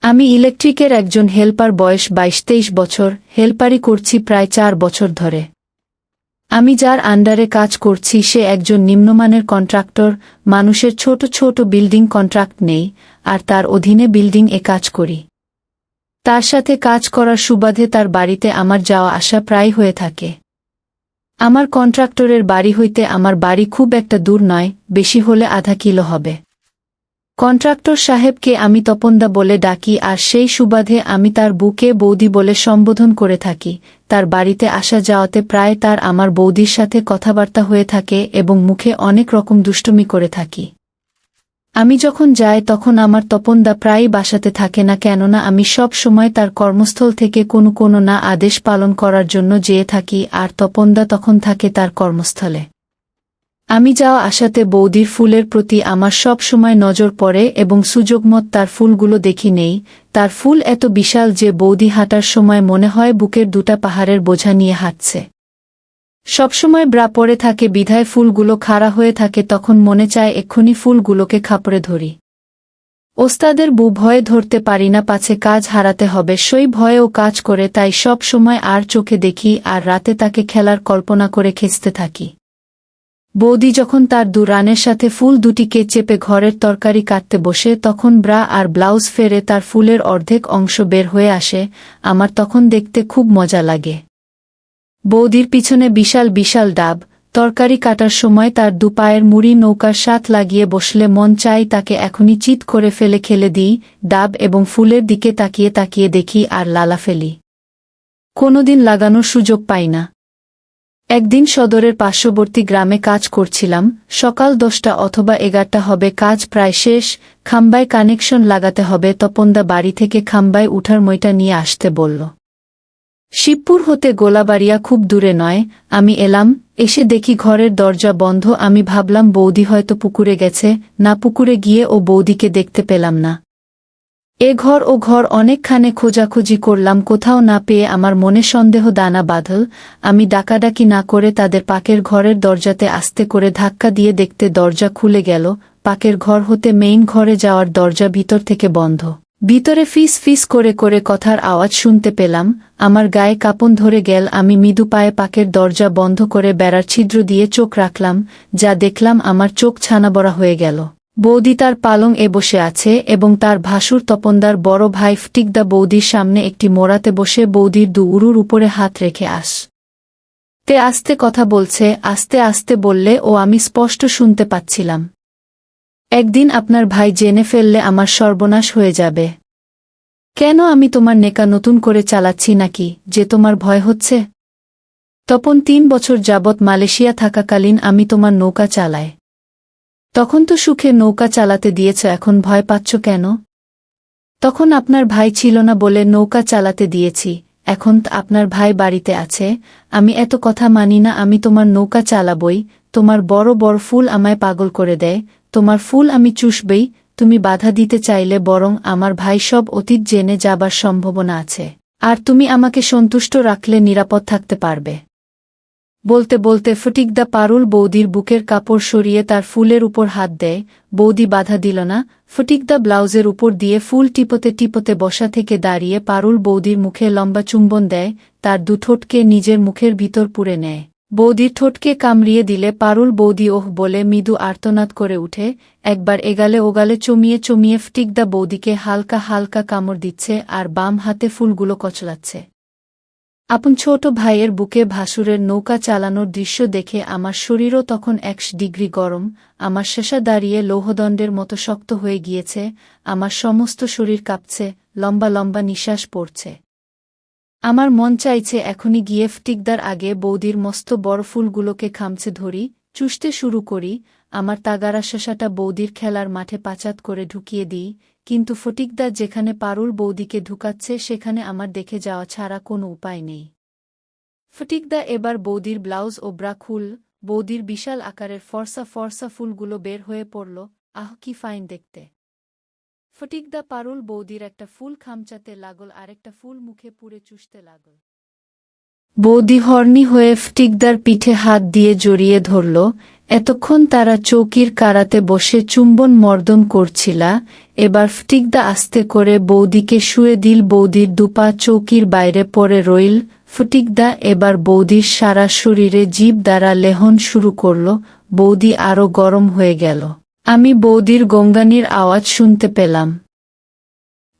আমি ইলেকট্রিকের একজন হেল্পার, বয়স ২২-২৩ বছর, হেল্পারি করছি প্রায় ৪ বছর ধরে। আমি যার আন্ডারে কাজ করছি সে একজন নিম্নমানের কন্ট্রাক্টর, মানুষের ছোট ছোট বিল্ডিং কন্ট্রাক্ট নেই, আর তার অধীনে বিল্ডিং এ কাজ করি। তার সাথে কাজ করার সুবাদে তার বাড়িতে আমার যাওয়া আসা প্রায় হয়ে থাকে। আমার কন্ট্রাক্টরের বাড়ি হইতে আমার বাড়ি খুব একটা দূর নয়, বেশি হলে আধা কিলো হবে। কন্ট্রাক্টর সাহেবকে আমি তপনদা বলে ডাকি, আর সেই সুবাদে আমি তার বুকে বৌদি বলে সম্বোধন করে থাকি। তার বাড়িতে আসা যাওয়াতে প্রায় তার আমার বৌদির সাথে কথাবার্তা হয়ে থাকে এবং মুখে অনেক রকম দুষ্টুমি করে থাকি। আমি যখন যাই তখন আমার তপনদা প্রায়ই বাসাতে থাকে না, কেননা আমি সব সময় তার কর্মস্থল থেকে কোনো না আদেশ পালন করার জন্য যেয়ে থাকি, আর তপনদা তখন থাকে তার কর্মস্থলে। আমি যাওয়া আসাতে বৌদির ফুলের প্রতি আমার সব সময় নজর পড়ে এবং সুযোগমত তার ফুলগুলো দেখি নেই। তার ফুল এত বিশাল যে বৌদি হাঁটার সময় মনে হয় বুকের দুটা পাহাড়ের বোঝা নিয়ে হাঁটছে। সবসময় ব্রা পরে থাকে বিধায় ফুলগুলো খাড়া হয়ে থাকে, তখন মনে চায় এক্ষুনি ফুলগুলোকে খাপড়ে ধরি। ওস্তাদের ভয়ে ধরতে পারি না, পাছে কাজ হারাতে হবে সেই ভয়েও কাজ করে, তাই সব সময় আর চোখে দেখি, আর রাতে তাকে খেলার কল্পনা করে খেঁচতে থাকি। বৌদি যখন তার রানের সাথে ফুল দুটিকে চেপে ঘরের তরকারি কাটতে বসে, তখন ব্রা আর ব্লাউজ ফেরে তার ফুলের অর্ধেক অংশ বের হয়ে আসে। আমার তখন দেখতে খুব মজা লাগে। বৌদির পিছনে বিশাল বিশাল ডাব, তরকারি কাটার সময় তার দুপায়ের মুড়ি নৌকার সাথ লাগিয়ে বসলে মন চাই তাকে এখনই চিৎ করে ফেলে খেলে দিই। ডাব এবং ফুলের দিকে তাকিয়ে তাকিয়ে দেখি আর লালা ফেলি। কোনোদিন লাগানোর সুযোগ পাই না। একদিন সদরের পার্শ্ববর্তী গ্রামে কাজ করছিলাম, সকাল 10টা অথবা 11টা হবে, কাজ প্রায় শেষ। খাম্বায় কানেকশন লাগাতে হবে। তপনদা বাড়ি থেকে খাম্বায় উঠার মইটা নিয়ে আসতে বলল। শিবপুর হতে গোলাবাড়িয়া খুব দূরে নয়। আমি এলাম, এসে দেখি ঘরের দরজা বন্ধ। আমি ভাবলাম বৌদি হয়তো পুকুরে গেছে, না পুকুরে গিয়ে ও বৌদিকে দেখতে পেলাম না। এ ঘর ও ঘর অনেকখানে খোঁজাখুঁজি করলাম, কোথাও না পেয়ে আমার মনে সন্দেহ দানা বাঁধল। আমি ডাকাডাকি না করে তাদের পাকের ঘরের দরজাতে আস্তে করে ধাক্কা দিয়ে দেখতে দরজা খুলে গেল। পাকের ঘর হতে মেইন ঘরে যাওয়ার দরজা ভিতর থেকে বন্ধ। ভিতরে ফিস ফিস করে করে কথার আওয়াজ শুনতে পেলাম। আমার গায়ে কাঁপন ধরে গেল। আমি মৃদু পায়ে পাকের দরজা বন্ধ করে বেড়ার ছিদ্র দিয়ে চোখ রাখলাম। যা দেখলাম আমার চোখ ছানাবড়া হয়ে গেল। বৌদি তার পালং এ বসে আছে এবং তার ভাসুর তপনদার বড় ভাই ফটিকদা বৌদির সামনে একটি মোড়াতে বসে বৌদির উরুর উপরে হাত রেখে তে আস্তে কথা বলছে। আস্তে আস্তে বললে ও আমি স্পষ্ট শুনতে পাচ্ছিলাম। একদিন আপনার ভাই জেনে ফেললে আমার সর্বনাশ হয়ে যাবে। কেন, আমি তোমার নেকা নতুন করে চালাচ্ছি নাকি যে তোমার ভয় হচ্ছে? তপন 3 বছর যাবৎ মালয়েশিয়া থাকাকালীন আমি তোমার নৌকা চালাই। তখন তো সুখে নৌকা চালাতে দিয়েছ, এখন ভয় পাচ্ছ কেন? তখন আপনার ভাই ছিল না বলে নৌকা চালাতে দিয়েছি, এখন আপনার ভাই বাড়িতে আছে। আমি এত কথা মানি না, আমি তোমার নৌকা চালাবই। তোমার বড় বড় ফুল আমায় পাগল করে দেয়। তোমার ফুল আমি চুষবই। তুমি বাধা দিতে চাইলে বরং আমার ভাই সব অতীত জেনে যাবার সম্ভাবনা আছে, আর তুমি আমাকে সন্তুষ্ট রাখলে নিরাপদ থাকতে পারবে। বলতে বলতে ফটিকদা পারুল বৌদির বুকের কাপড় সরিয়ে তার ফুলের উপর হাত দেয়। বৌদি বাধা দিল না। ফটিকদা ব্লাউজের উপর দিয়ে ফুল টিপতে টিপতে বসা থেকে দাঁড়িয়ে পারুল বৌদির মুখে লম্বা চুম্বন দেয়, তার ঠোঁটকে নিজের মুখের ভিতর পুরে নেয়। বৌদির ঠোঁটকে কামড়িয়ে দিলে পারুল বৌদি ওহ বলে মৃদু আর্তনাদ করে উঠে। একবার এগালে ওগালে চমিয়ে চমিয়ে ফটিকদা বৌদিকে হালকা হালকা কামড় দিচ্ছে আর বাম হাতে ফুলগুলো কচলাচ্ছে। আপন ছোট ভাইয়ের বুকে ভাসুরের নৌকা চালানোর দৃশ্য দেখে আমার শরীরও তখন 100 ডিগ্রি গরম। আমার শেষা দাঁড়িয়ে লৌহদণ্ডের মতো শক্ত হয়ে গিয়েছে। আমার সমস্ত শরীর কাঁপছে, লম্বা লম্বা নিঃশ্বাস পড়ছে। আমার মন চাইছে এখনই গিয়ে ফটিকদার আগে বৌদির মস্ত বড় ফুলগুলোকে খামচে ধরি, চুষতে শুরু করি। আমার তাগারা শেষাটা বৌদির খেলার মাঠে পাচাত করে ঢুকিয়ে দিই, কিন্তু ফটিকদা যেখানে পারুল বৌদিকে ঢুকাচ্ছে সেখানে আমার দেখে যাওয়া ছাড়া কোনো উপায় নেই। ফটিকদা এবার বৌদির ব্লাউজ ও ব্রা খুল। বৌদির বিশাল আকারের ফর্সা ফর্সা ফুলগুলো বের হয়ে পড়ল। আহ, কি ফাইন দেখতে! ফটিকদা পারুল বৌদির একটা ফুল খামচাতে লাগল, আরেকটা ফুল মুখে পুরে চুষতে লাগল। বৌদি হর্নি হয়ে ফটিকদার পিঠে হাত দিয়ে জড়িয়ে ধরল। এতক্ষণ তারা চৌকির কারাতে বসে চুম্বন মর্দন করছিলা, এবার ফটিকদা আস্তে করে বৌদিকে শুয়ে দিল। বৌদির দুপা চৌকির বাইরে পড়ে রইল। ফটিকদা এবার বৌদির সারা শরীরে জিভ দ্বারা লেহন শুরু করল। বৌদি আরো গরম হয়ে গেল। আমি বৌদির গঙ্গানির আওয়াজ শুনতে পেলাম।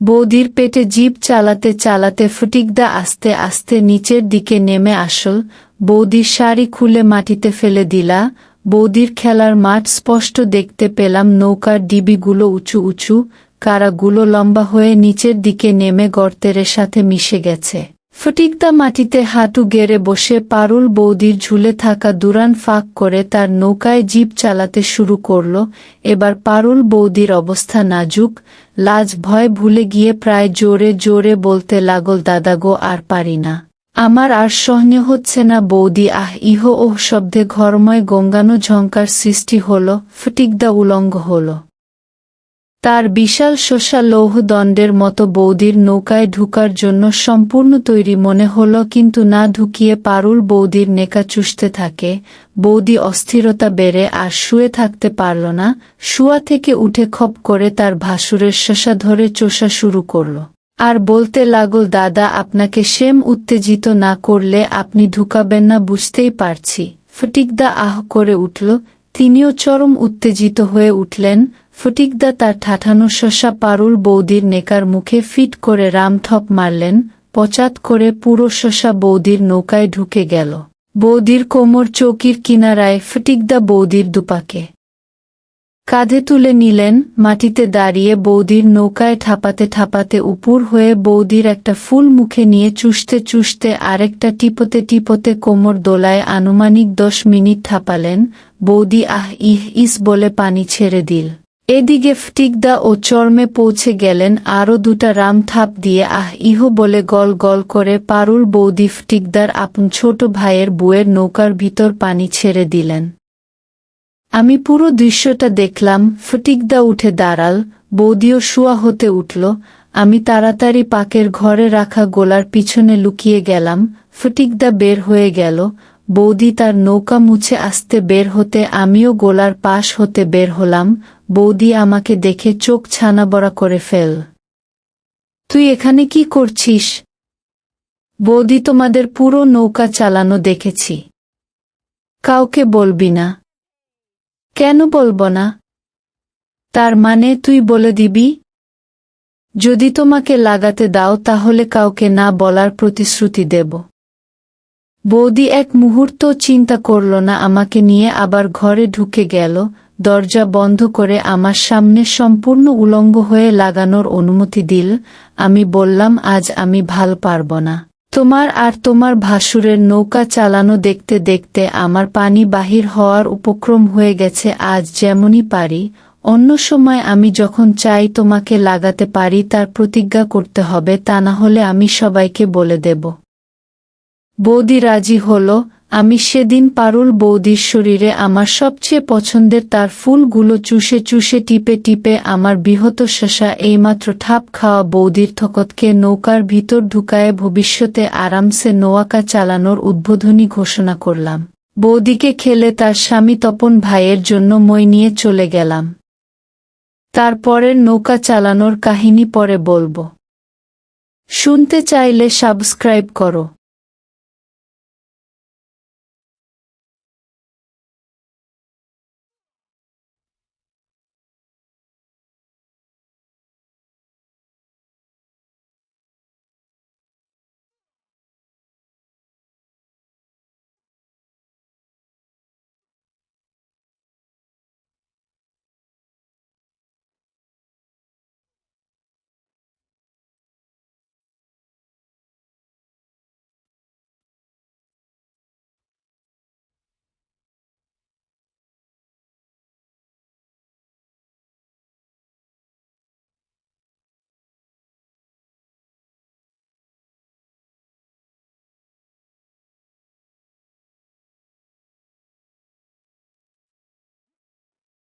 বৌদির পেটে জিভ চালাতে চালাতে ফটিকদা আস্তে আস্তে নিচের দিকে নেমে আসল। বৌদির শাড়ি খুলে মাটিতে ফেলে দিলা। বৌদির খেলার মাঠ স্পষ্ট দেখতে পেলাম। নৌকার ডিবিগুলো উঁচু উঁচু, কারাগুলো লম্বা হয়ে নিচের দিকে নেমে গর্তের সাথে মিশে গেছে। ফটিকদা মাটিতে হাঁটু গেড়ে বসে পারুল বৌদির ঝুলে থাকা দুরান ফাঁক করে তার নৌকায় জিপ চালাতে শুরু করল। এবার পারুল বৌদির অবস্থা নাজুক। লাজ ভয় ভুলে গিয়ে প্রায় জোরে জোরে বলতে লাগল, দাদা গো, আর পারি না, আমার আর সহ্য হচ্ছে না। বৌদি আহ ইহ ওহ শব্দে ঘরময় গঙ্গানো ঝঙ্কার সৃষ্টি হল। ফটিকদা উলঙ্গ হল। তার বিশাল শোষা লৌহদণ্ডের মতো বৌদির নৌকায় ঢুকার জন্য সম্পূর্ণ তৈরি মনে হল, কিন্তু না ঢুকিয়ে পারুল বৌদির নেকা চুষতে থাকে। বৌদি অস্থিরতা বেড়ে আর শুয়ে থাকতে পারল না। শুয়া থেকে উঠে খপ করে তার ভাসুরের শোষা ধরে চোষা শুরু করল। আর বলতে লাগল, দাদা, আপনাকে সেম উত্তেজিত না করলে আপনি ঢুকাবেন না বুঝতেই পারছি। ফটিকদা আহ করে উঠল। তিনিও চরম উত্তেজিত হয়ে উঠলেন। ফটিকদা তার ঠাঠানো শোষা পারুল বৌদির নেকার মুখে ফিট করে রামঠপ মারলেন। পচাত করে পুরো শোষা বৌদির নৌকায় ঢুকে গেল। বৌদির কোমর চৌকির কিনারায়। ফটিকদা বৌদির দুপাকে কাঁধে তুলে নিলেন। মাটিতে দাঁড়িয়ে বৌদির নৌকায় ঠাপাতে ঠাপাতে উপুর হয়ে বৌদির একটা ফুল মুখে নিয়ে চুষতে চুষতে আরেকটা টিপতে টিপতে কোমর দোলায় আনুমানিক 10 মিনিট ঠাপালেন। বৌদি আহ ইহ ইস বলে পানি ছেড়ে দিল। এদিকে ফটিকদা ও চর্মে পৌঁছে গেলেন। আরও 2টা রাম ঠাপ দিয়ে আহ ইহ বলে গল গল করে পারুল বৌদি ফটিকদার আপন ছোট ভাইয়ের বুয়ের নৌকার ভিতর পানি ছেড়ে দিলেন। আমি পুরো দৃশ্যটা দেখলাম। ফটিকদা উঠে দাঁড়াল, বৌদিও শুয়া হতে উঠল। আমি তাড়াতাড়ি পাকের ঘরে রাখা গোলার পিছনে লুকিয়ে গেলাম। ফটিকদা বের হয়ে গেল। বৌদি তার নৌকা মুছে আসতে বের হতে আমিও গোলার পাশ হতে বের হলাম। বৌদি আমাকে দেখে চোখ ছানাবড়া করে ফেল। তুই এখানে কি করছিস? বৌদি, তোমাদের পুরো নৌকা চালানো দেখেছি। কাউকে বলবি না? কেন বলবো না? তার মানে তুই বলে দিবি? যদি তোমাকে লাগাতে দাও তাহলে কাউকে না বলার প্রতিশ্রুতি দেব। বৌদি এক মুহূর্ত চিন্তা করল না, আমাকে নিয়ে আবার ঘরে ঢুকে গেল। দরজা বন্ধ করে আমার সামনে সম্পূর্ণ উলঙ্গ হয়ে লাগানোর অনুমতি দিল। আমি বললাম, আজ আমি ভাল পারব না। তোমার আর তোমার ভাসুরের নৌকা চালানো দেখতে দেখতে আমার পানি বাহির হওয়ার উপক্রম হয়ে গেছে। আজ যেমনই পারি, অন্য সময় আমি যখন চাই তোমাকে লাগাতে পারি তার প্রতিজ্ঞা করতে হবে, তা না হলে আমি সবাইকে বলে দেব। বৌদি রাজি হল। আমি সেদিন পারুল বৌদির শরীরে আমার সবচেয়ে পছন্দের তার ফুলগুলো চুষে চুষে টিপে টিপে আমার বৃহৎ শশা এইমাত্র ঠাপ খাওয়া বৌদির থকতকে নৌকার ভিতর ঢুকায়ে ভবিষ্যতে আরামসে নৌকা চালানোর উদ্বোধনী ঘোষণা করলাম। বৌদিকে খেলে তার স্বামী তপন ভাইয়ের জন্য মই নিয়ে চলে গেলাম। তারপরের নৌকা চালানোর কাহিনী পরে বলবো। শুনতে চাইলে সাবস্ক্রাইব করো।